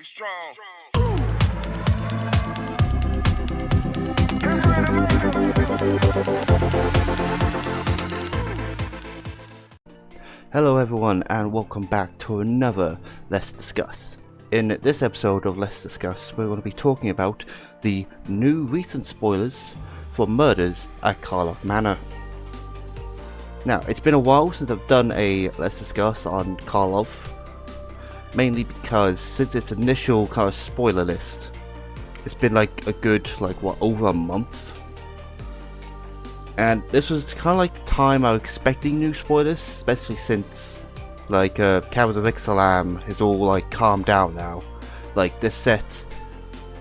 Get strong. Hello everyone and welcome back to another Let's Discuss. In this episode of Let's Discuss, we're going to be talking about the new recent spoilers for murders at Karlov Manor. Now, it's been a while since I've done a Let's Discuss on Karlov, mainly because since its initial kind of spoiler list, it's been like a good, over a month. And this was kind of like the time I was expecting new spoilers, especially since, Caverns of Ixalam is all, calmed down now. This set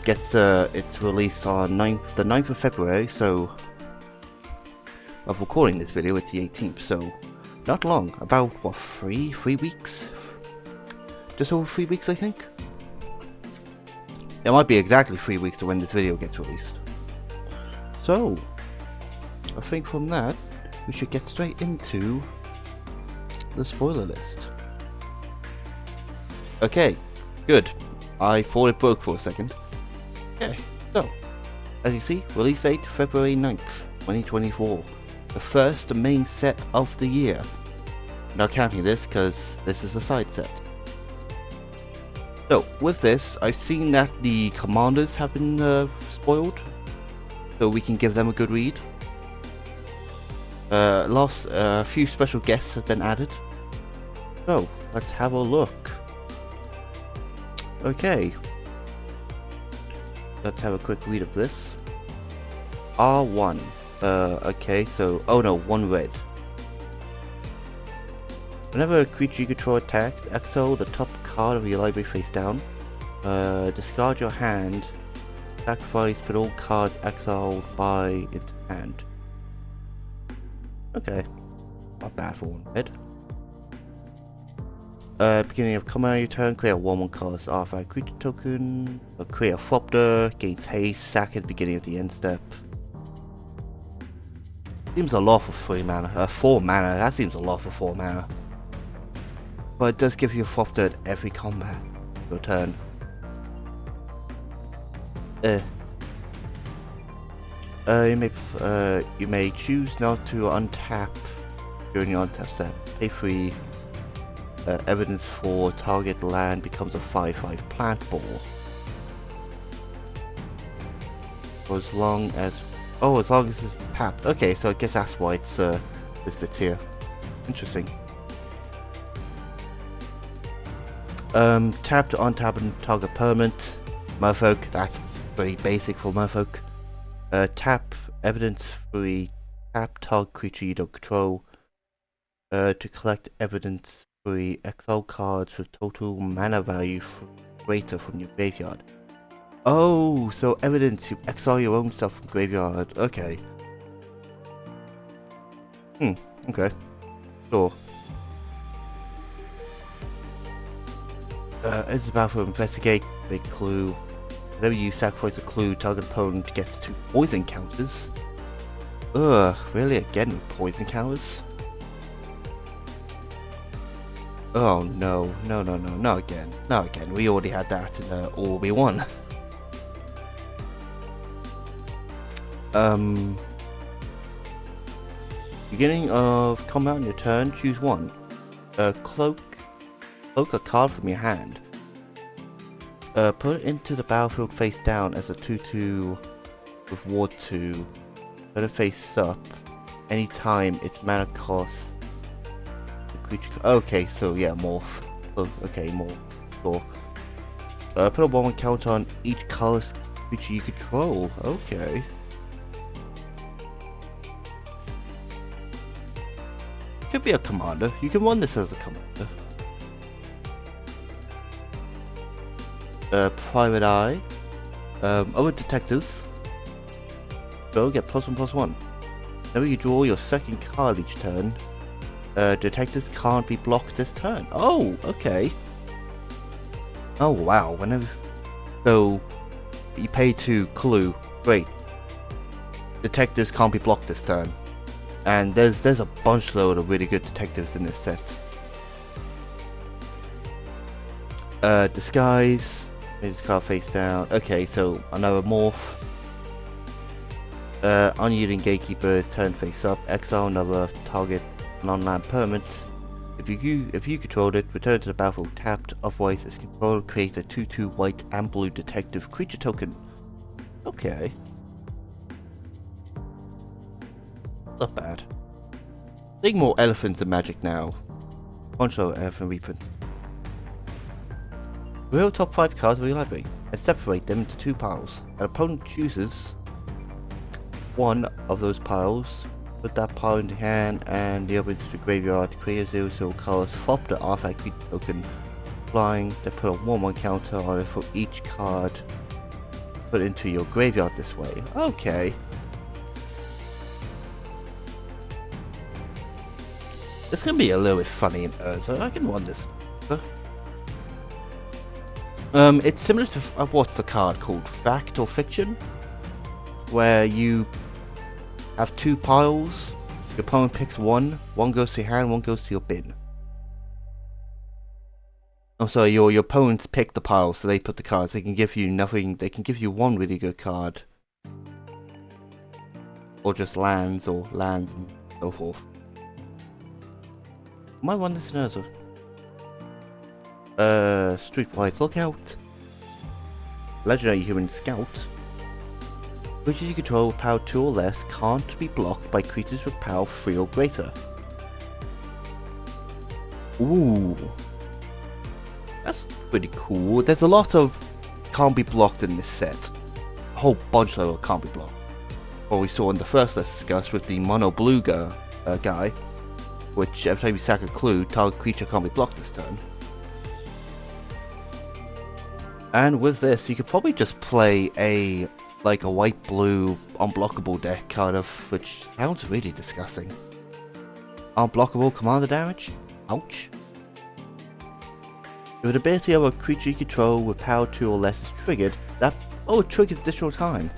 gets, its release on the 9th of February, so, of recording this video, it's the 18th, so, not long, about, what, 3 weeks? Just over 3 weeks, I think? It might be exactly 3 weeks to when this video gets released. So, I think from that, we should get straight into the spoiler list. Okay, good. I thought it broke for a second. Okay, so, as you see, release date February 9th, 2024. The first main set of the year. Not counting this, because this is a side set. So, with this, I've seen that the commanders have been spoiled, so we can give them a good read. A few special guests have been added. So, let's have a look. Okay. Let's have a quick read of this. R1. Okay, so... Oh no, 1 red. Whenever a creature you control attacks, exile the top card of your library face down. Discard your hand. Sacrifice, put all cards exiled by into hand. Okay, not bad for 1 red. Beginning of combat your turn, create a 1/1 cost artifact creature token. Create a Thopter, gains haste, sack at the beginning of the end step. Seems a lot for 4 mana, that seems a lot for 4 mana. But it does give you a Thopter at every combat your turn. You may choose not to untap during your untap step. Pay 3. Evidence for target land becomes a 5/5 plant ball. For as long as it's tapped. Okay, so I guess that's why it's this bit here. Interesting. Tap to untap and target permanent. Merfolk, that's pretty basic for Merfolk. Tap evidence 3. Tap target creature you don't control. To collect evidence 3, exile cards with total mana value greater from your graveyard. Oh, so evidence, you exile your own stuff from graveyard. Okay. Okay. Sure. It's about to investigate. Big clue. Whenever you sacrifice a clue, target opponent gets 2 poison counters. Ugh, really again with poison counters? Oh no, not again. Not again. We already had that in all we won. Beginning of combat on your turn, choose 1. Cloak a card from your hand. Put it into the battlefield face down as a 2/2 with ward 2. Put it face up. Anytime its mana costs the creature. Okay, so yeah, morph. Oh, okay, morph. Sure. Put a 1/1 counter on each colorless creature you control. Okay. Could be a commander. You can run this as a commander. Private Eye. Other detectives. So get +1/+1. Whenever you draw your second card each turn, detectives can't be blocked this turn. Oh, okay. Oh wow. So you pay 2 clue. Great. Detectives can't be blocked this turn. And there's a bunch load of really good detectives in this set. Disguise. Made this card face down. Okay, so another morph. Unyielding Gatekeeper is turned face up. Exile another target non-land permanent. If you controlled it, return it to the battlefield tapped. Otherwise, its controller creates a 2/2 white and blue detective creature token. Okay. Not bad. Seeing more elephants in Magic now. Bunch of elephant reprints. Reveal top 5 cards of your library and separate them into 2 piles. An opponent chooses one of those piles, put that pile into hand and the other into the graveyard. Create a 0/0 color, swap the artifact creature token flying, then put a 1/1 counter on it for each card put into your graveyard this way. Okay. It's gonna be a little bit funny in Urza. I can run this. It's similar to what's the card called? Fact or Fiction? Where you have 2 piles, your opponent picks one goes to your hand, one goes to your bin. Oh sorry, your opponents pick the pile, so they put the cards. They can give you nothing, they can give you one really good card. Or just lands and so forth. Might run this in Urza. Streetwise Lookout. Legendary Human Scout. Creatures you control with power 2 or less can't be blocked by creatures with power 3 or greater. Ooh. That's pretty cool. There's a lot of can't be blocked in this set. A whole bunch of them can't be blocked. What we saw in the first let's discuss with the mono blue guy, which every time you sack a clue, target creature can't be blocked this turn. And with this, you could probably just play a white-blue unblockable deck, kind of, which sounds really disgusting. Unblockable commander damage? Ouch. If an ability of a creature you control with power 2 or less is triggered, it triggers additional time.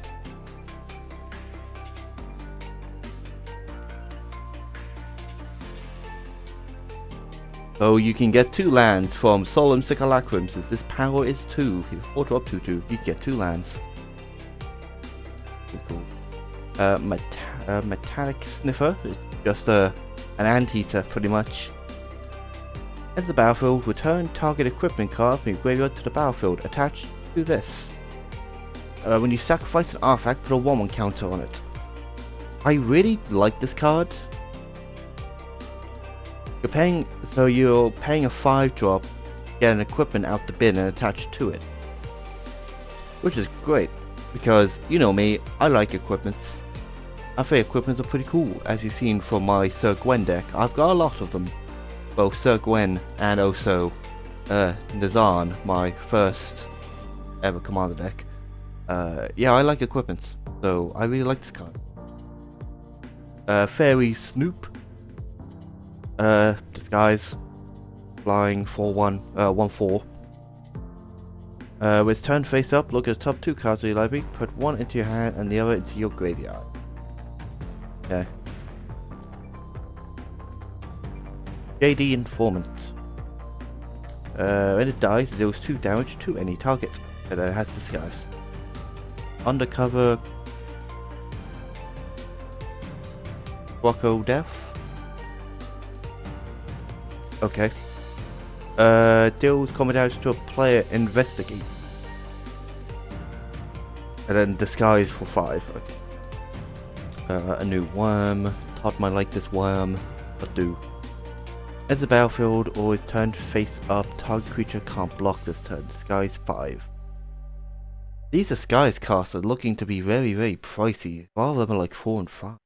So you can get 2 lands from Solemn Simulacrum. Since this power is 2, he's 4-drop 2/2, you can get 2 lands. Pretty cool. Metallic Sniffer, it's just an anteater pretty much. As the battlefield, return target equipment card from your graveyard to the battlefield attached to this. When you sacrifice an artifact, put a 1/1 counter on it. I really like this card. You're paying a 5-drop, get an equipment out the bin and attach to it. Which is great, because you know me, I like equipments. I think equipments are pretty cool, as you've seen from my Sir Gwen deck. I've got a lot of them. Both Sir Gwen and also Nazan, my first ever commander deck. Yeah, I like equipments, so I really like this card. Fairy Snoop. Disguise. Flying 4/1, 1/4. With turn face up, look at the top 2 cards of your library, put one into your hand and the other into your graveyard. Okay. JD Informant. When it dies, it deals 2 damage to any target, and then it has Disguise. Undercover. Rocco Death. Okay. Deals combat damage to a player investigate. And then Disguise for 5. Okay. A new worm. Todd might like this worm, but do. Enter the battlefield, always turn face up. Target creature can't block this turn. Disguise 5. These Disguise cards are looking to be very, very pricey. A lot of them are like 4 and 5.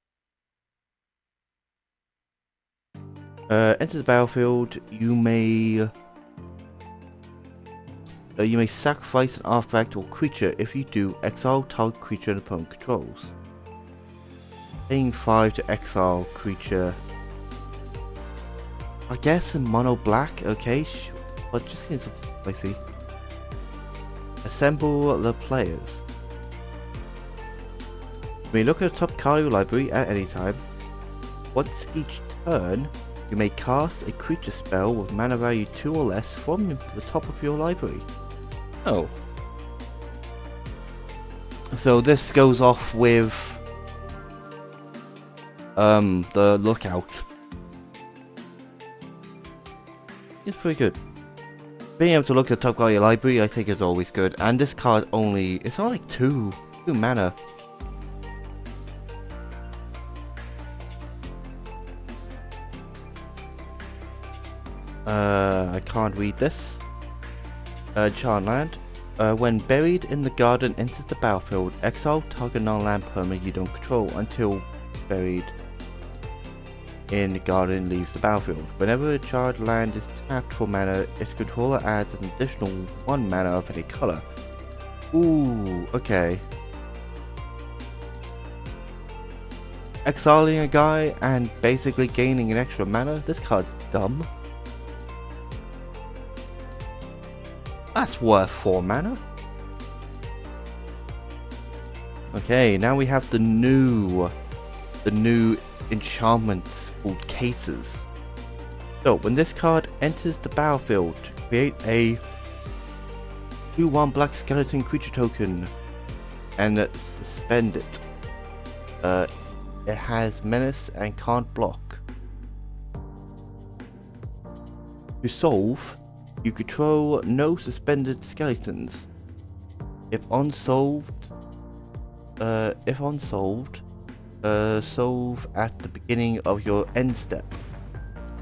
Enter the battlefield. You may sacrifice an artifact or creature. If you do, exile target creature an opponent controls. Paying 5 to exile creature. I guess in mono black, okay, sure, but just seems pricey. Assemble the players. You may look at the top card of your library at any time. Once each turn, you may cast a creature spell with mana value 2 or less from the top of your library. Oh, So this goes off with the lookout. It's pretty good. Being able to look at top quality library, I think, is always good. And this card only, it's only like two mana. I can't read this. Charmed Land. When buried in the garden enters the battlefield, exile target non-land permanent you don't control until buried in the garden leaves the battlefield. Whenever a charred land is tapped for mana, its controller adds an additional 1 mana of any color. Ooh, okay. Exiling a guy and basically gaining an extra mana? This card's dumb. That's worth 4 mana. Okay, now we have the new enchantments called cases. So when this card enters the battlefield, create a 2/1 black skeleton creature token and suspend it. It has menace and can't block. To solve, you control no suspended skeletons. If unsolved, solve at the beginning of your end step,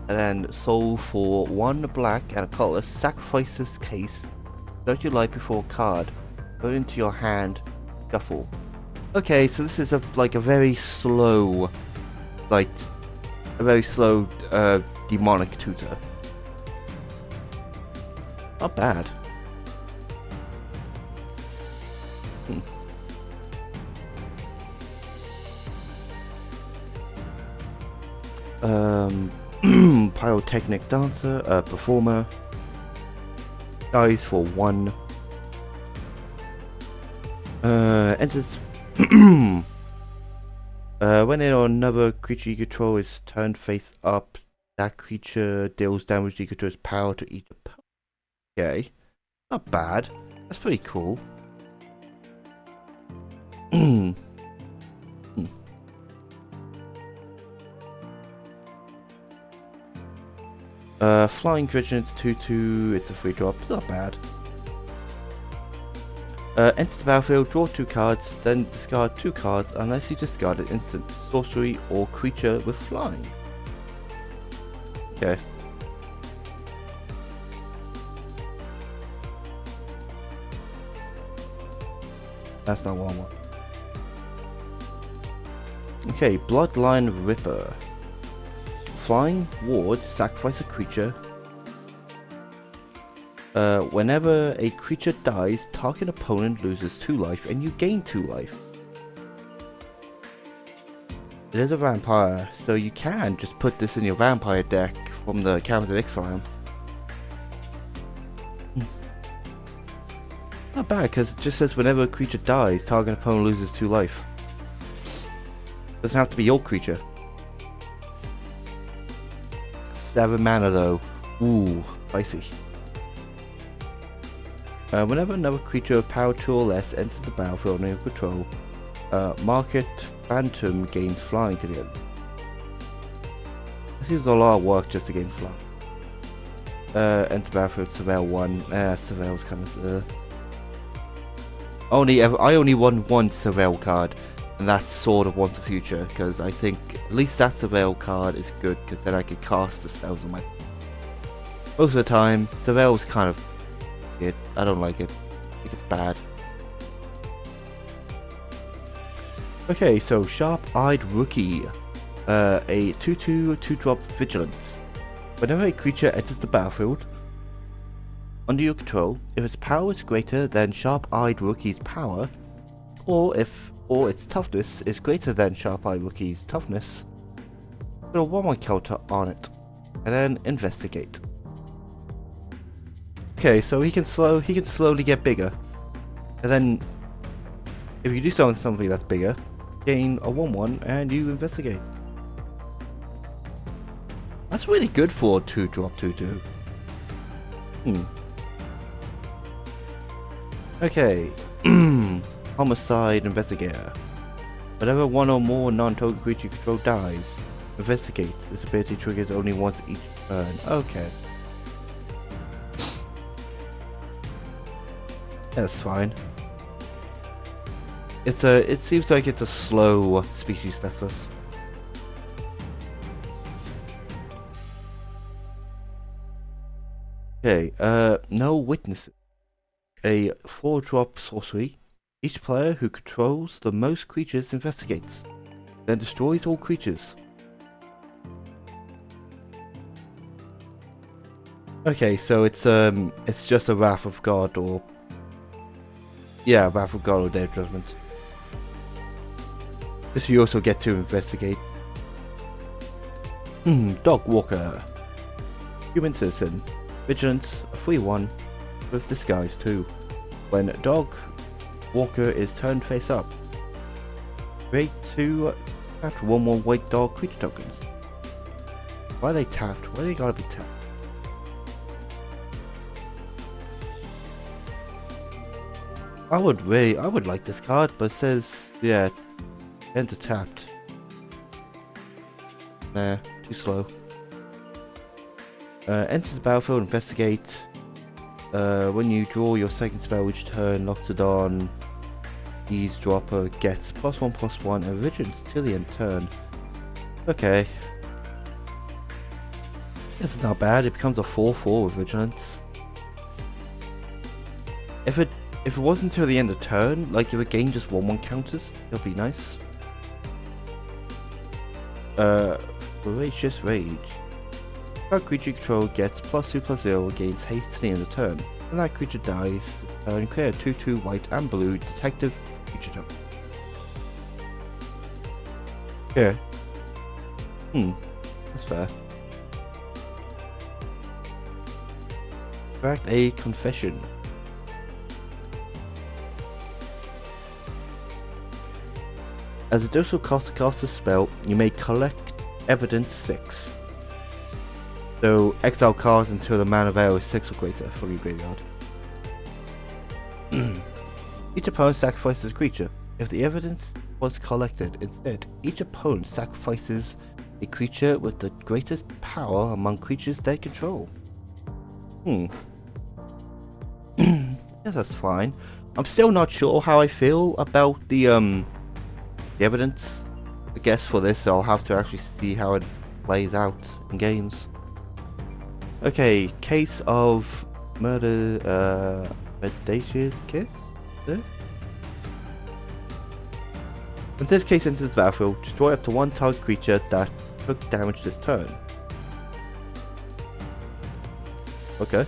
and then solve for 1 black and a color. Sacrifice this case. Search your life before a card. Put it into your hand. Shuffle. Okay, so this is a very slow, demonic tutor. Not bad. Pyrotechnic dancer, performer, dies for 1. Enters when it or another creature you control is turned face up, that creature deals damage equal to its power to each opponent. Okay, not bad. That's pretty cool. Flying creature, it's 2/2, it's a free drop, not bad. Enter the battlefield, draw 2 cards, then discard 2 cards unless you discard an instant, sorcery, or creature with flying. Okay. That's not what I want. Okay, Bloodline Ripper. Flying, ward, sacrifice a creature. Whenever a creature dies, target opponent loses 2 life and you gain 2 life. It is a vampire, so you can just put this in your vampire deck from the Caverns of Ixalan. Not bad, because it just says whenever a creature dies, target opponent loses 2 life. Doesn't have to be your creature. 7 mana though. Ooh, spicy. Whenever another creature of power 2 or less enters the battlefield under your control, Market Phantom gains flying to the end. It seems a lot of work just to gain flying. Enter battlefield, Surveil 1. Surveil's kind of I only won 1 Surveil card, and that's Sword of Once a Future, because I think at least that Surveil card is good, because then I could cast the spells on my... Most of the time, Surveil's kind of it. I don't like it. I think it's bad. Okay, so Sharp-Eyed Rookie. A 2/2 2-drop Vigilance. Whenever a creature enters the battlefield under your control, if its power is greater than Sharp-Eyed Rookie's power, or its toughness is greater than Sharp-Eyed Rookie's toughness, put a 1/1 counter on it, and then investigate. Okay, so he can slowly get bigger, and then if you do something that's bigger, gain a 1/1 and you investigate. That's really good for a 2-drop 2/2. Okay. Homicide Investigator. Whenever one or more non-token creature you control dies, investigates. This ability triggers only once each turn. Okay. That's fine. It seems like it's a slow species specialist. Okay, no witnesses. A 4-drop sorcery. Each player who controls the most creatures investigates, then destroys all creatures. Okay, so it's just a Wrath of God or... Yeah, Wrath of God or Day of Judgment. This you also get to investigate. Dog Walker. Human Citizen. Vigilance, a 3/1, with Disguise 2. When Dog Walker is turned face up, create 2 tapped 1/1 white dog creature tokens. Why are they tapped? Why do they gotta be tapped? I would like this card, but it says, yeah, enter tapped. Nah, too slow. Enter the battlefield, investigate. When you draw your second spell each turn, Loxodon, Eavesdropper gets +1/+1 and vigilance till the end turn. Okay. This is not bad, it becomes a 4/4 with vigilance. If it wasn't till the end of turn, like if a game just 1/1 counters, that'd be nice. Voracious Rage. That creature you control gets +2/+0 against haste to the end of turn. When that creature dies, create a 2/2 white and blue detective creature token. Yeah. That's fair. Extract a confession. As a additional cost to cast a spell, you may collect evidence 6. So exile cards until the mana value is 6 or greater from your graveyard. Each opponent sacrifices a creature. If the evidence was collected, instead, each opponent sacrifices a creature with the greatest power among creatures they control. Yeah, that's fine. I'm still not sure how I feel about the evidence. I guess for this I'll have to actually see how it plays out in games. Okay, case of murder, Mendacious Kiss? When this case enters the battlefield, destroy up to 1 target creature that took damage this turn. Okay.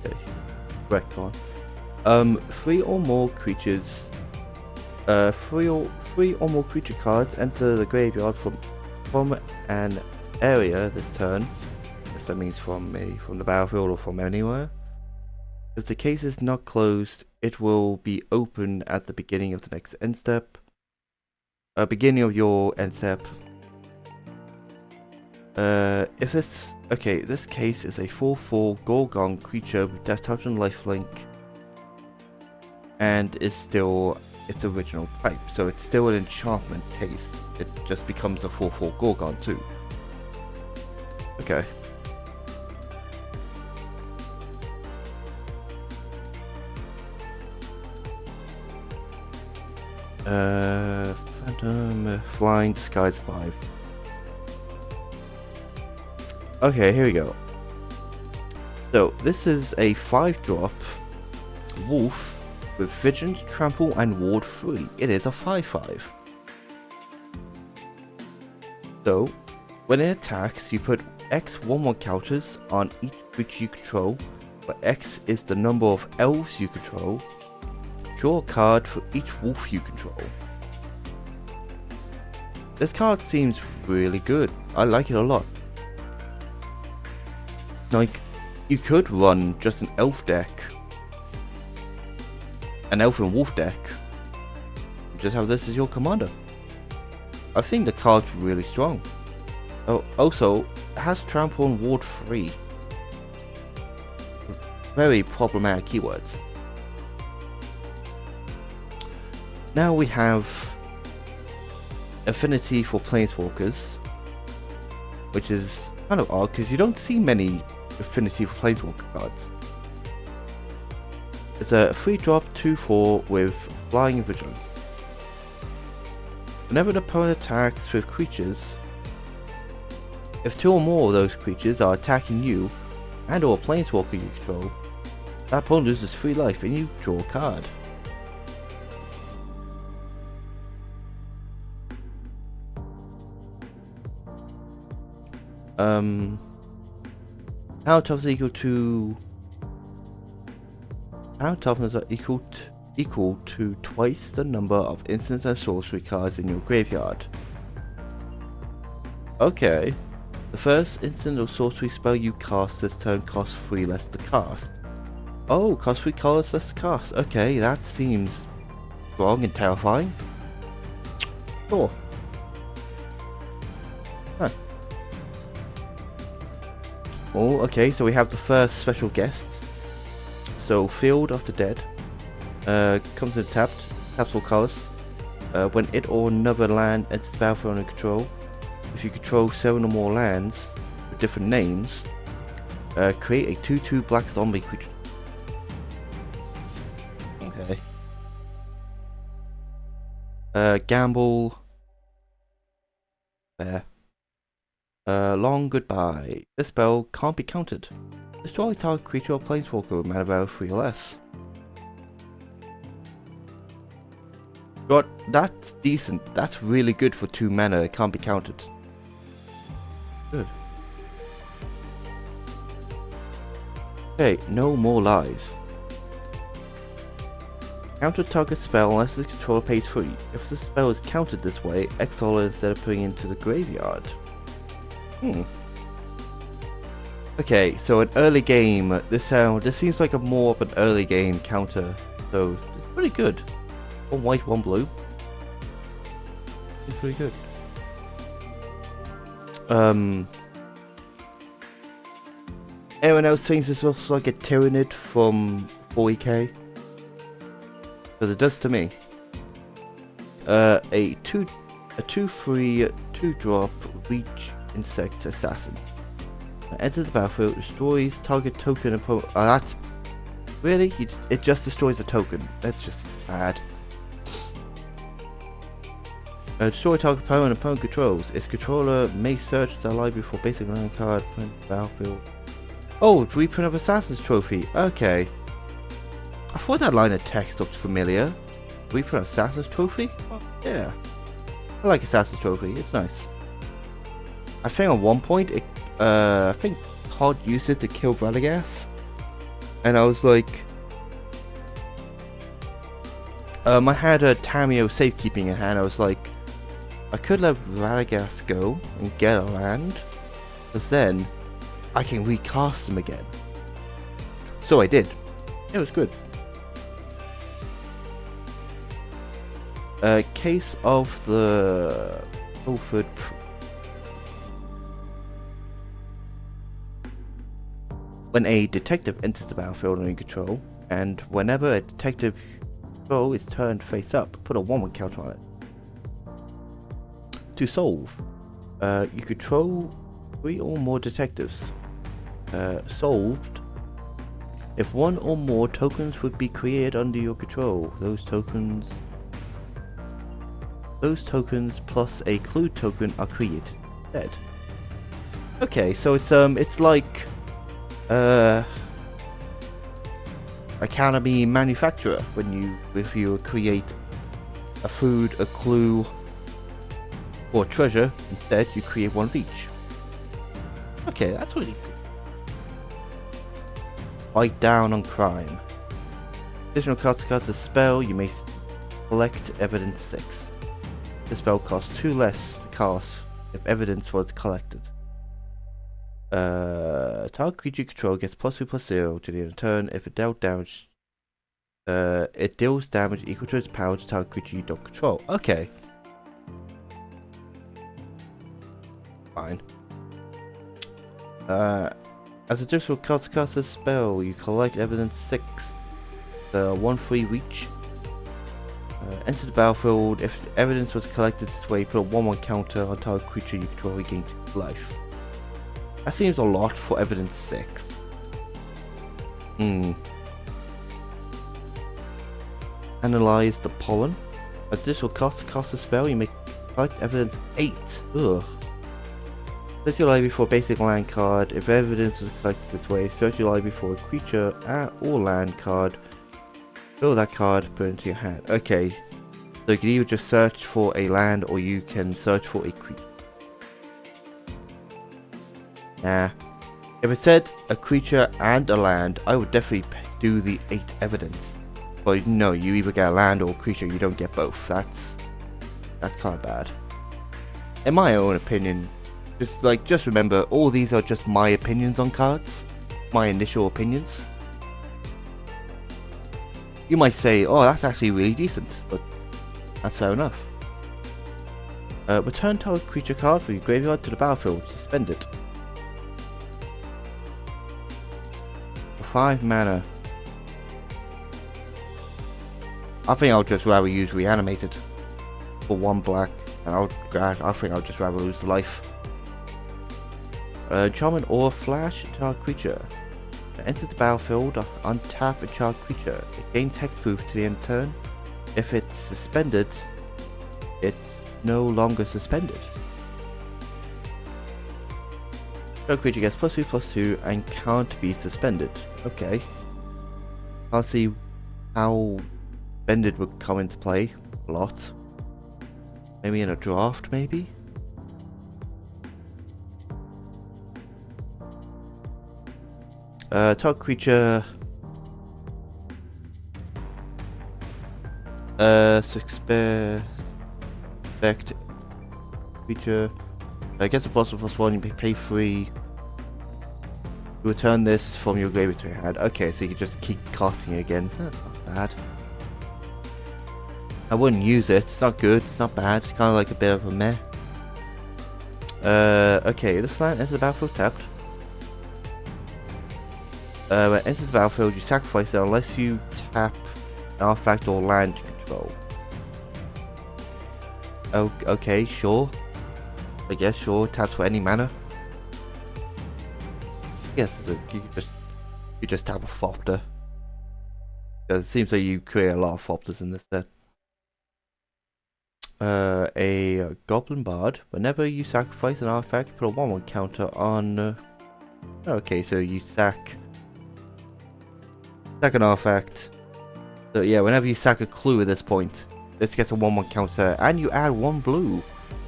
Okay, retcon. 3 or more creatures, 3 or more creature cards enter the graveyard from an area this turn. Yes, that means from the battlefield or from anywhere. If the case is not closed, it will be open at the beginning of the next end step. Beginning of your end step. This case is a 4/4 Gorgon creature with Death Touch and Lifelink, and is still its original type, so it's still an enchantment case. It just becomes a 4/4 Gorgon too. Okay. Phantom Flying Disguise 5. Okay, here we go. So this is a 5-drop wolf with Vigilance, Trample, and Ward 3. It is a 5/5. So, when it attacks, you put X 1/1 counters on each creature you control, where X is the number of elves you control. Draw a card for each wolf you control. This card seems really good. I like it a lot. Like, you could run just an elf deck, an elf and wolf deck, just have this as your commander. I think the card's really strong. Oh, also, it has Trample and Ward 3. very problematic keywords. Now we have affinity for planeswalkers, which is kind of odd because you don't see many affinity for planeswalker cards. It's a 3-drop 2/4 with flying and vigilance. Whenever an opponent attacks with creatures, if 2 or more of those creatures are attacking you and or a planeswalker you control, that opponent loses 3 life and you draw a card. Power toughness equal to twice the number of instants and sorcery cards in your graveyard. Okay. The first instant or sorcery spell you cast this turn costs 3 less to cast. Oh, costs 3 colors less to cast. Okay, that seems strong and terrifying. Sure. Huh. Oh, okay, so we have the first special guests. So, Field of the Dead comes in tapped, taps all colors. When it or another land enters the battlefield under control, if you control 7 or more lands with different names, create a 2/2 black zombie creature. Okay. Gamble. There. Long Goodbye. This spell can't be countered. Destroy target creature or planeswalker with mana value 3 or less. God, that's decent. That's really good for 2 mana. It can't be countered. Good. Okay, no more lies. Counter target spell unless the controller pays 3. If the spell is countered this way, exile it instead of putting it into the graveyard. Okay, so an early game. This seems like a more of an early game counter. So it's pretty good. 1 white, 1 blue. It's pretty good. Anyone else thinks this looks like a Tyrannid from 40k? Because it does to me. A 2/3 2-drop reach insect assassin. Enters the battlefield, destroys target token opponent. That's really? It just destroys a token. That's just bad. Destroy target opponent controls. Its controller may search the library for basic land card from the battlefield. Oh, reprint of Assassin's Trophy. Okay. I thought that line of text looked familiar. Reprint of Assassin's Trophy? Oh, yeah. I like Assassin's Trophy. It's nice. I think at one point, I think Todd used it to kill Radagast. And I was like... I had a Tameo safekeeping in hand. I was like... I could let Radagast go and get a land. Because then... I can recast him again. So I did. It was good. Case of the Ilford. When a detective enters the battlefield under control, and whenever a detective control is turned face up, put a 1/1 counter on it. To solve, you control 3 or more detectives. Solved. If 1 or more tokens would be created under your control, those tokens plus a clue token are created instead. Okay, so it's like Academy Manufacturer if you create a food, a clue, or a treasure. Instead, you create 1 of each. Okay, that's really good. Bite down on crime. Additional cards to cast a spell, you may collect evidence 6. The spell costs 2 less to cast if evidence was collected. Target creature control gets +2/+0 to the end of turn. If it dealt damage, it deals damage equal to its power to target creature you don't control. Okay. Fine. As a additional cost to cast a spell, you collect evidence 6. 1-3 reach. Enter the battlefield. If evidence was collected this way, put a 1-1 counter on target creature you control regain life. That seems a lot for evidence 6. Analyze the pollen. As additional cost to cast a spell, you may collect evidence 8. Ugh. Search your library for a basic land card. If evidence was collected this way, search your library for a creature or land card. Fill that card, put it into your hand. Okay, so you can either just search for a land or you can search for a creature. Nah. If it said a creature and a land, I would definitely do the 8 evidence. But no, you either get a land or a creature, you don't get both. That's kind of bad. In my own opinion, just remember, all these are just my opinions on cards. My initial opinions. You might say, oh, that's actually really decent, but that's fair enough. Return target creature card from your graveyard to the battlefield. Suspend it. For 5 mana. I think I'll just rather use Reanimated for 1 black, and I think I'll just rather lose life. Charming or Flash target creature. Enters the battlefield, untap a target creature. It gains hexproof to the end turn. If it's suspended, it's no longer suspended. Target creature gets +2/+2 and can't be suspended. Okay. Can't see how suspended would come into play a lot. Maybe in a draft, maybe? Target creature suspect creature gets a +1/+1, you pay 3. You return this from your graveyard to your hand. Okay, so you can just keep casting it again. That's not bad. I wouldn't use it, it's not good, it's not bad, it's kind of like a bit of a meh. Okay, this land enters the battlefield tapped. When it enters the battlefield, you sacrifice it unless you tap an artifact or land you control. Oh, okay, sure. I guess sure. Taps for any mana. Yes, you just tap a Thopter. Because it seems like you create a lot of Thopters in this set. A Goblin Bard. Whenever you sacrifice an artifact, put a 1/1 counter on. Okay, so you sack an artifact. So yeah, whenever you sack a clue at this point, this gets a 1/1 counter, and you add 1 blue.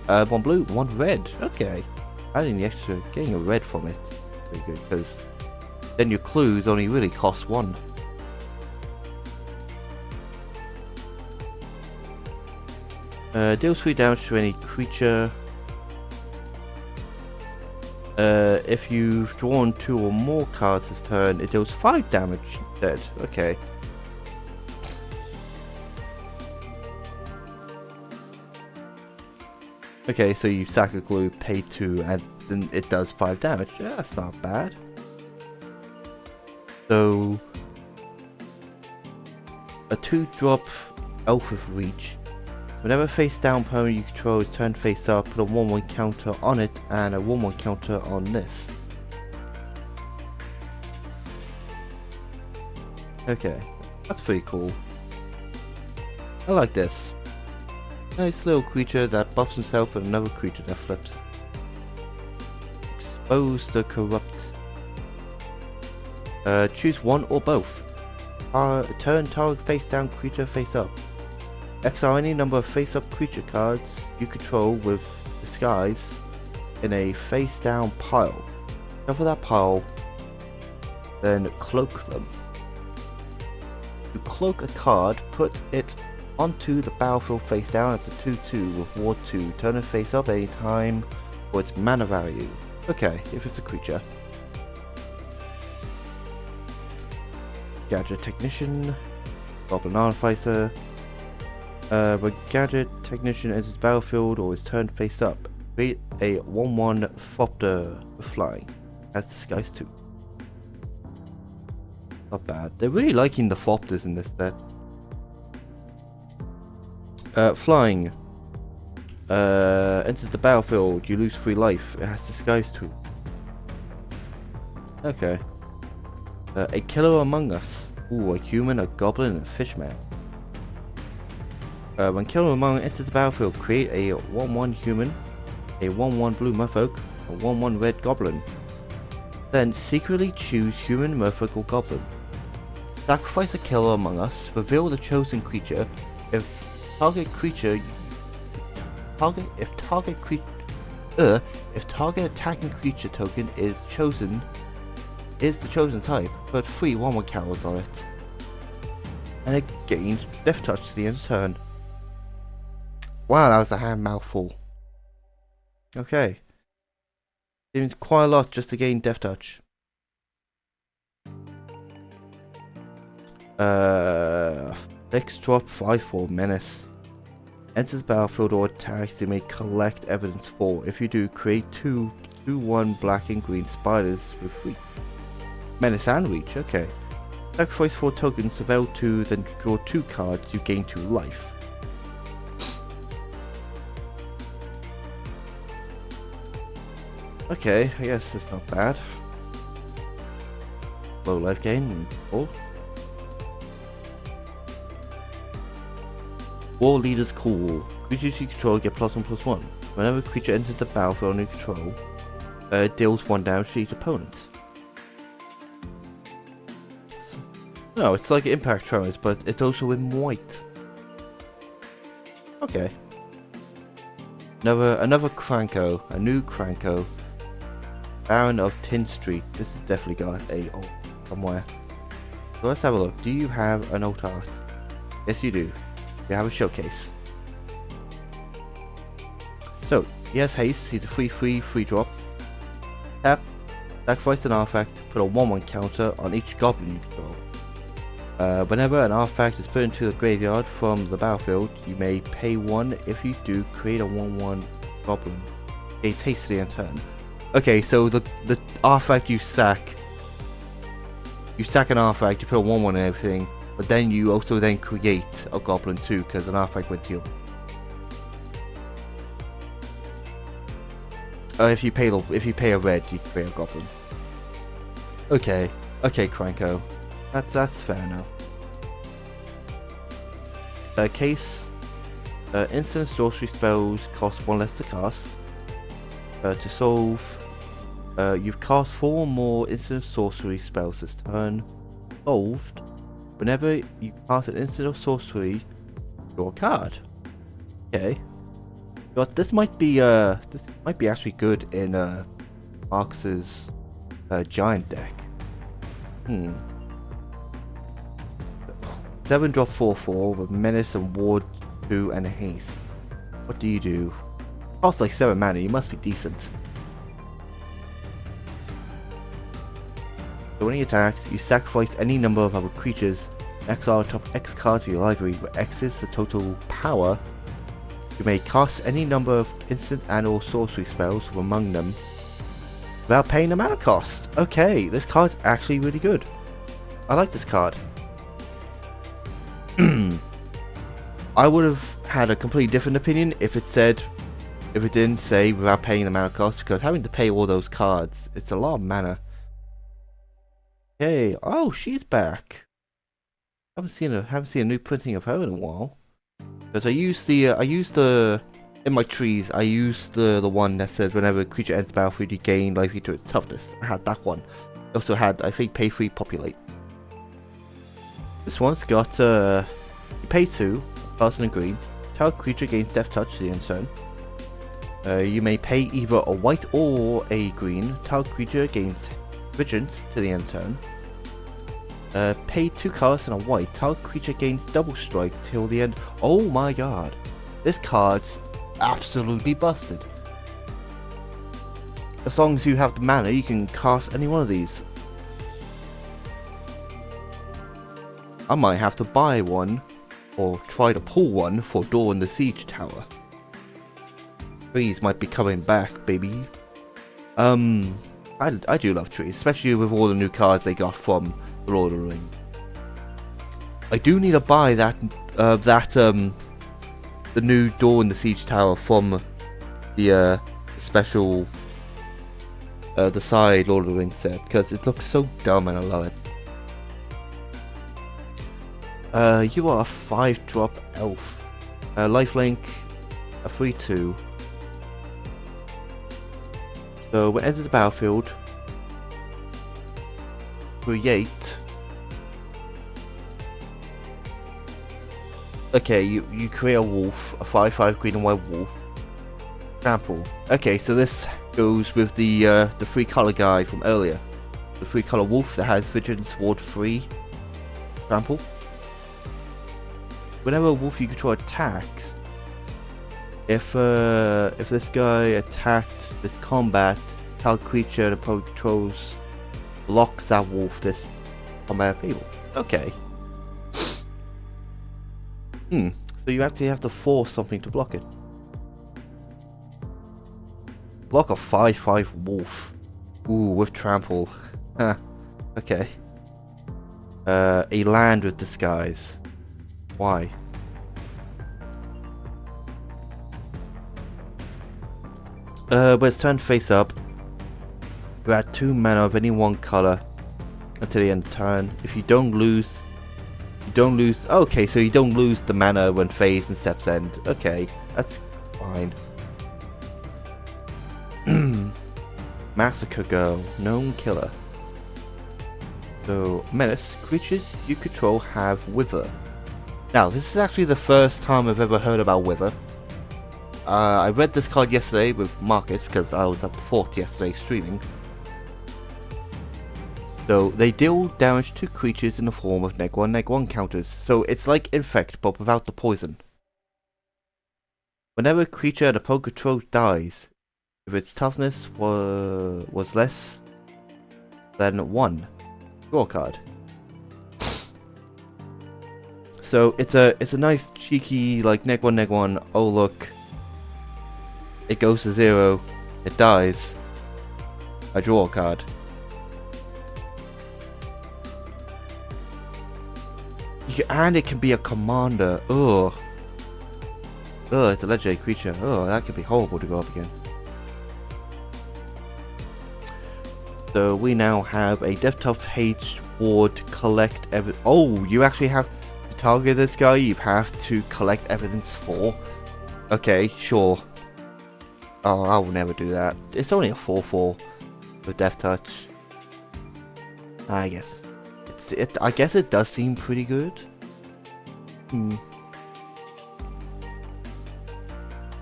1 blue, 1 red. Okay. Adding the extra, getting a red from it. Very good, because then your clues only really cost 1. Deals 3 damage to any creature. If you've drawn 2 or more cards this turn, it deals 5 damage instead. Okay. Okay, so you sack a glue, pay 2, and then it does 5 damage. Yeah, that's not bad. So, a 2-drop Elf of Reach. Whenever face down opponent you control is turned face up, put a 1/1 counter on it and a 1/1 counter on this. Okay, that's pretty cool. I like this. Nice little creature that buffs himself with another creature that flips. Expose the Corrupt. Choose one or both. Turn target face down creature face up. Exile any number of face up creature cards you control with Disguise in a face down pile. Cover that pile, then cloak them. To cloak a card, put it onto the battlefield face down as a 2/2 with Ward 2. Turn it face up anytime for its mana value. Okay, if it's a creature. Gadget Technician, Goblin Artificer. When Gadget Technician enters the battlefield or is turned face up, create a 1/1 Thopter with flying as Disguise 2. Not bad. They're really liking the Thopters in this set. Flying. Enters the battlefield. You lose 3 life. It has disguise too. Okay. A killer among us. Ooh, a human, a goblin, and a fishman. When Killer Among enters the battlefield, create a 1/1 human, a 1/1 blue merfolk, a 1/1 red goblin. Then secretly choose human, merfolk, or goblin. Sacrifice a Killer Among Us, reveal the chosen creature. If target attacking creature token is the chosen type, put 3 1/1 counters on it. And it gains Death Touch to the end of turn. Wow, that was a hand mouthful. Okay. Seems quite a lot just to gain Death Touch. Fixed drop 5/4 Menace. Enters battlefield or attacks, you may collect evidence for. If you do, create 2/1 black and green spiders with reach. Menace and reach, okay. Sacrifice 4 tokens, surveil 2, then draw 2 cards, you gain 2 life. Okay, I guess it's not bad. Low life gain, 4. War Leader's Call. Creatures you control get +1/+1. Whenever a creature enters the battlefield under control, it deals 1 damage to each opponent. No, it's like Impact Tremors, but it's also in white. Okay. Another Cranko, a new Cranko. Baron of Tin Street. This has definitely got a alt somewhere. So let's have a look. Do you have an alt art? Yes, you do. You have a showcase. So, he has haste. He's a 3/3 free drop. Tap. Sacrifice an artifact. Put a 1/1 counter on each goblin you control. Whenever an artifact is put into the graveyard from the battlefield, you may pay 1. If you do, create a 1/1 goblin. It's haste to the end turn. Okay, so the artifact you sack an artifact, you put a 1/1 and everything, but then you also then create a goblin too, because an artifact went to you. If you pay a red, you create a goblin. Okay, Cranko, that's fair enough. Case, instant sorcery spells cost 1 less to cast. To solve, you've cast 4 or more instant sorcery spells this turn. Solved. Whenever you cast an instant or sorcery, draw a card. Okay. But this might be actually good in Marx's giant deck. 7 drop 4/4 with menace and ward 2 and haste. What do you do? Costs like 7 mana, you must be decent. So when he attacks, you sacrifice any number of other creatures, exile top X card to your library, where X is the total power. You may cast any number of instant and or sorcery spells from among them without paying the mana cost. Okay, this card's actually really good. I like this card. I would have had a completely different opinion if it didn't say without paying the mana cost, because having to pay all those cards, it's a lot of mana. Okay, oh, she's back. Haven't seen a new printing of her in a while. Because in my trees, I used the one that says whenever a creature enters the battlefield, you gain life equal to its toughness. I had that one. I also had, I think, pay 3 populate. This one's got you pay 2, cast in green. Target creature gains Death Touch to the end turn. You may pay either a white or a green. Target creature gains Vigilance to the end turn. Pay 2 colors and a white. Target creature gains Double Strike till the end. Oh my god. This card's absolutely busted. As long as you have the mana, you can cast any one of these. I might have to buy one, or try to pull one for Door in the Siege Tower. Trees might be coming back, baby. I do love trees, especially with all the new cards they got from Lord of the Rings. I do need to buy the new door in the siege tower from the special the side Lord of the Rings set, because it looks so dumb and I love it. You are a 5-drop elf. Lifelink, a 3/2. So when it enters the battlefield, create. Okay, you create a wolf, a 5/5 green and white wolf. Trample. Okay, so this goes with the 3-color guy from earlier. The 3-color wolf that has vigilance ward 3. Trample. Whenever a wolf you control attacks, if this guy attacked this combat, target creature the opponent controls blocks that wolf this combat people. Okay. So you actually have to force something to block it. Block a 5/5 wolf. Ooh, with trample. Okay. A land with disguise. Why? When it's turned face up, you add 2 mana of any one color until the end of turn. If you don't lose, okay, so you don't lose the mana when phase and steps end. Okay, that's fine. Massacre Girl, known killer. So, menace, creatures you control have wither. Now, this is actually the first time I've ever heard about wither. I read this card yesterday with Marcus because I was at the fort yesterday streaming. So, they deal damage to creatures in the form of -1/-1 counters. So, it's like Infect, but without the poison. Whenever a creature an opponent controls dies, if its toughness was less than 1, draw a card. So it's a nice cheeky like -1/-1. Oh look, it goes to 0, it dies. I draw a card. And it can be a commander. Ugh. Ugh, it's a legendary creature. Oh, that could be horrible to go up against. So we now have a Death Page ward collect evidence. Oh, you actually have to target this guy. You have to collect evidence for. Okay, sure. Oh, I will never do that. It's only a 4/4 with Death Touch. I guess I guess it does seem pretty good.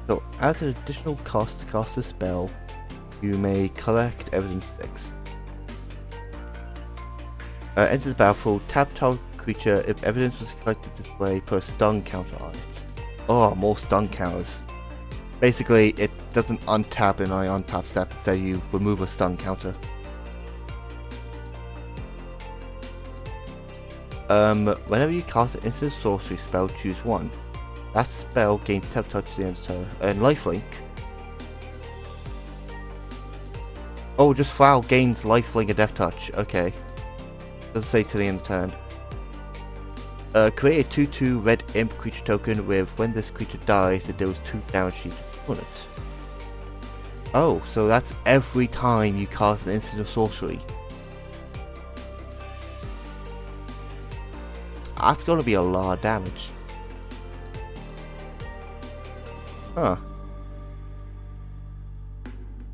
So, as an additional cost to cast a spell, you may collect evidence 6. Enters the battlefield, tap target creature. If evidence was collected this way, put a stun counter on it. Oh, more stun counters. Basically, it doesn't untap in an untap step, instead you remove a stun counter. Whenever you cast an instant sorcery spell, choose 1. That spell gains tap touch at the end of turn. And lifelink. Oh, just foul gains lifelink and death touch. Okay. Doesn't say to the end of turn. Create a 2/2 red imp creature token with when this creature dies, it deals 2 damage to each opponent. Oh, so that's every time you cast an instant of sorcery. That's gonna be a lot of damage. Huh.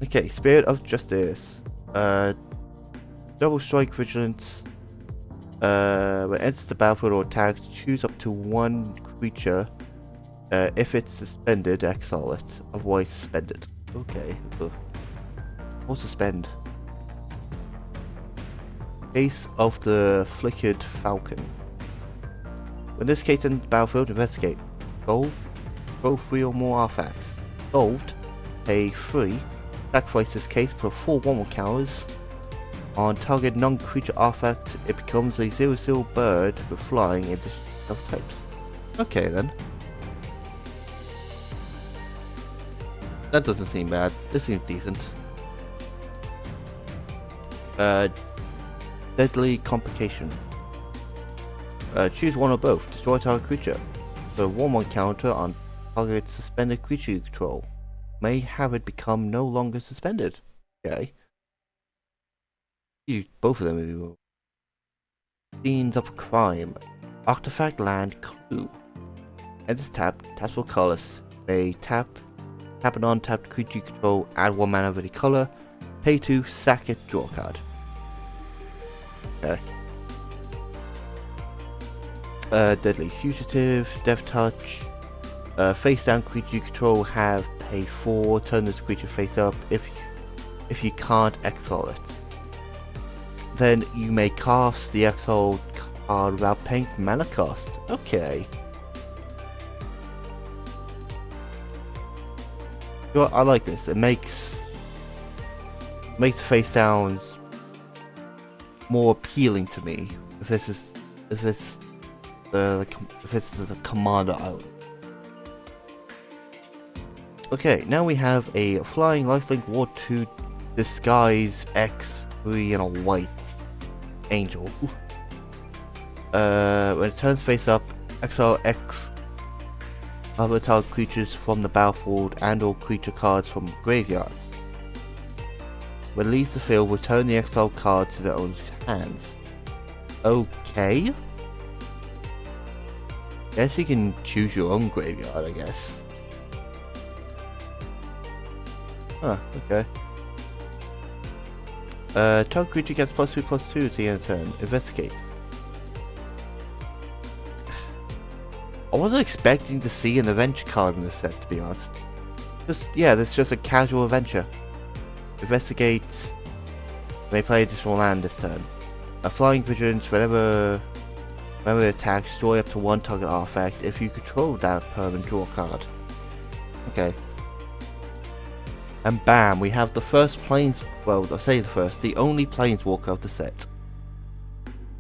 Okay, Spirit of Justice. Double strike vigilance. When it enters the battlefield or attacks, choose up to 1 creature. If it's suspended, exile it. Otherwise, suspend it. Okay. Or suspend. Case of the Flickered Falcon. When this case enters the battlefield, investigate. Solve. Throw 3 or more artifacts. Solved. Pay 3. Sacrifice this case, put 4 1/1 counters. On target non-creature artifact, it becomes a 0/0 bird with flying in addition to types. Okay then. That doesn't seem bad. This seems decent. Deadly Complication. Choose one or both. Destroy target creature. The 1/1 counter on target suspended creature you control. May have it become no longer suspended. Okay. Use both of them if you will. Scenes of Crime. Artifact Land Clue. Enters tap. Taps for colors. May tap an untapped creature you control. Add 1 mana of any color. Pay 2. Sack it. Draw a card. Okay. Deadly Fugitive, Death Touch, face down creature you control, have pay 4, turn this creature face up. If you can't exile it, then you may cast the exile card without paying mana cost. Okay. Well, I like this. It makes the face downs more appealing to me. If this is a commander island. Okay, now we have a flying lifelink Ward 2 disguise X3 and a white angel. When it turns face up, exile X other target creatures from the battlefield and all creature cards from graveyards. When it leaves the field, return the exile card to their own hands. Okay. Guess you can choose your own graveyard, I guess. Huh, okay. Target creature gets +2/+2 at the end of turn. Investigate. I wasn't expecting to see an adventure card in this set, to be honest. This is just a casual adventure. Investigate. May play additional land this turn. A flying vigilance whenever it attacks, destroy up to 1 target artifact. If you control that permanent, draw a card. Okay. And bam, we have the first the only planeswalker of the set.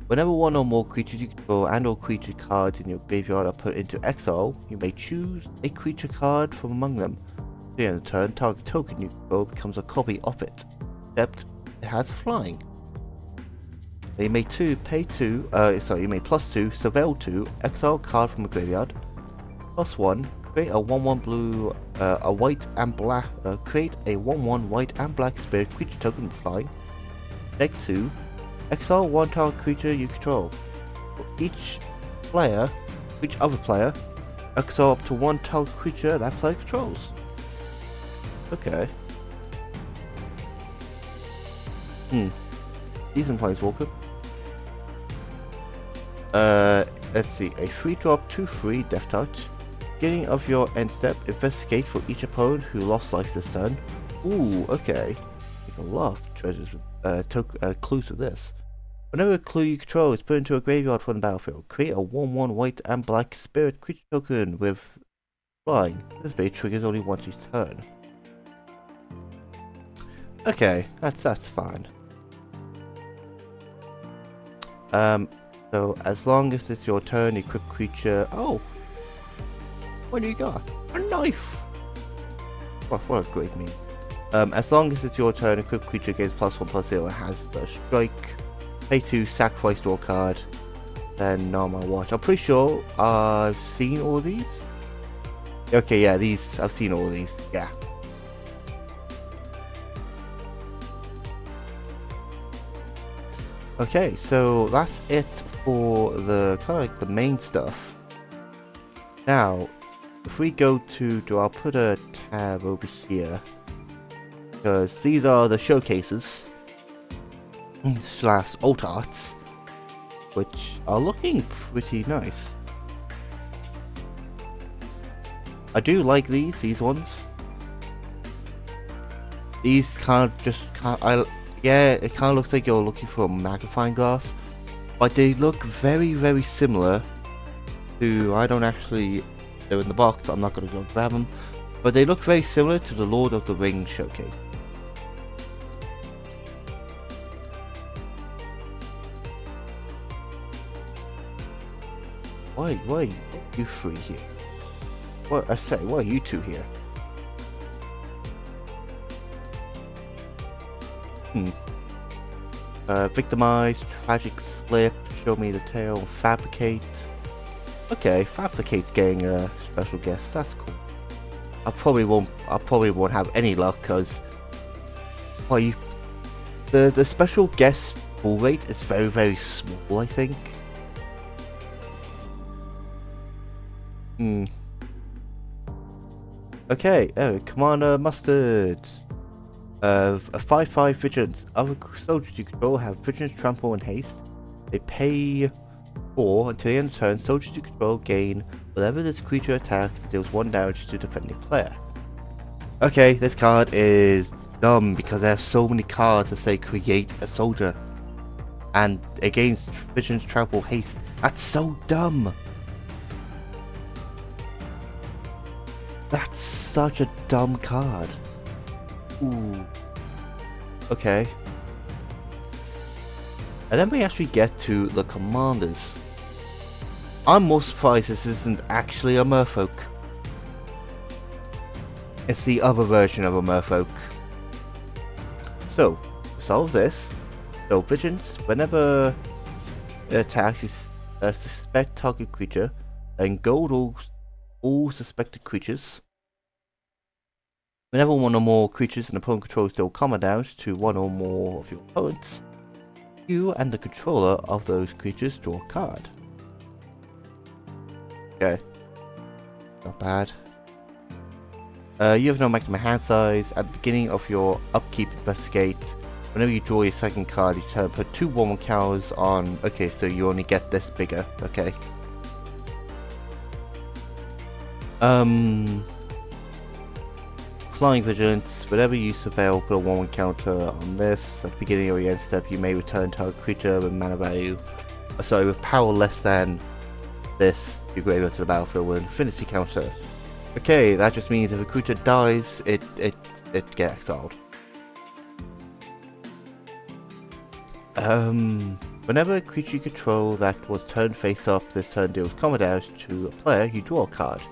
Whenever 1 or more creatures you control and or creature cards in your graveyard are put into exile, you may choose a creature card from among them. At the end of the turn, target token you control becomes a copy of it, except it has flying. You may pay 2, you may +2, surveil 2, exile card from a graveyard, +1, create a 1/1 blue, a white and black, create a 1/1 white and black spirit creature token with flying, deck 2, exile 1 target creature you control. For each other player, exile up to 1 target creature that player controls. Okay. Decent planeswalker. Let's see, a 3-drop 2/3 Death Touch. Beginning of your end step, investigate for each opponent who lost life this turn. Ooh, okay. You can love treasures with clues with this. Whenever a clue you control is put into a graveyard from the battlefield, create a 1/1 white and black spirit creature token with flying. This ability triggers only once each turn. Okay, that's fine. So as long as it's your turn, equip creature. Oh, what do you got? A knife. What a great meme. As long as it's your turn, equip creature gains +1/+0 and has the strike. Pay 2, sacrifice, draw card. Then on my watch. I'm pretty sure I've seen all these. Okay, yeah, I've seen all these. Yeah. Okay, so that's it for the kind of like the main stuff. Now, if we go to, I'll put a tab over here because these are the showcases / alt arts, which are looking pretty nice. I do like these ones. These kind of yeah, it kind of looks like you're looking for a magnifying glass, but they look very, very similar to, they're in the box, I'm not going to go grab them, but they look very similar to the Lord of the Rings showcase. Why are you 3 here? Why are you 2 here? Victimize, Tragic Slip, Show Me the Tail, Fabricate. Okay, Fabricate's getting a special guest. That's cool. I probably won't have any luck because, well, the special guest pull rate is very small, I think. Okay, Commander Mustard. A 5/5 Vigilance. Other soldiers you control have Vigilance, Trample, and Haste. They pay 4 until the end of turn. Soldiers you control gain whenever this creature attacks, deals 1 damage to defending player. Okay, this card is dumb because there are so many cards that say create a soldier. And against Vigilance, Trample, Haste. That's so dumb! That's such a dumb card. Ooh. Okay. And then we actually get to the commanders. I'm more surprised this isn't actually a merfolk. It's the other version of a merfolk. So, to solve this, so Vigilance, whenever it attacks, is suspect target creature, and gold all suspected creatures. Whenever one or more creatures an opponent controls deal combat damage to one or more of your opponents, you and the controller of those creatures draw a card. Okay. Not bad. You have no maximum hand size. At the beginning of your upkeep investigate, whenever you draw your second card each turn, put 2 1/1 counters on. Okay, so you only get this bigger. Okay. Flying Vigilance. Whenever you surveil, put a 1/1 counter on this. At the beginning of your end step, you may return target creature with mana value. Sorry, with power less than this, you graveyard to the battlefield with an infinity counter. Okay, that just means if a creature dies, it gets exiled. Whenever a creature you control that was turned face up this turn deals combat damage to a player, you draw a card.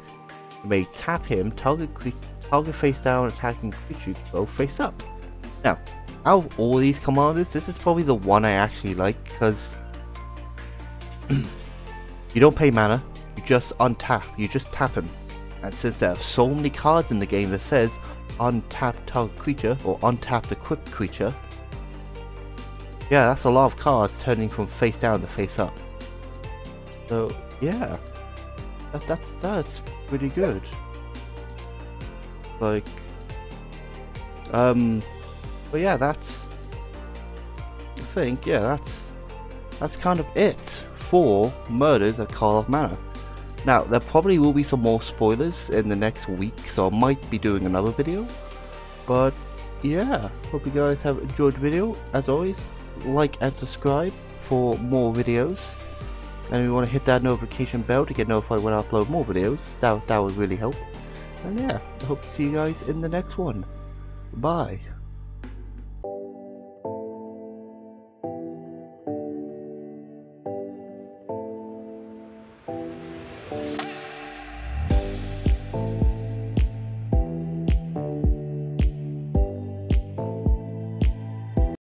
You may tap him, target face down, attacking creature you control face up. Now, out of all these commanders, this is probably the one I actually like, because you don't pay mana, you just untap, you just tap him. And since there are so many cards in the game that says untap target creature or untap equipped creature, yeah, that's a lot of cards turning from face down to face up. So yeah, that's pretty good. Like, but yeah, I think, yeah, that's kind of it for Murders at Karlov Manor. Now, there probably will be some more spoilers in the next week, so I might be doing another video. But yeah, hope you guys have enjoyed the video. As always, like and subscribe for more videos. And if you want to hit that notification bell to get notified when I upload more videos, that would really help. And yeah, I hope to see you guys in the next one. Bye.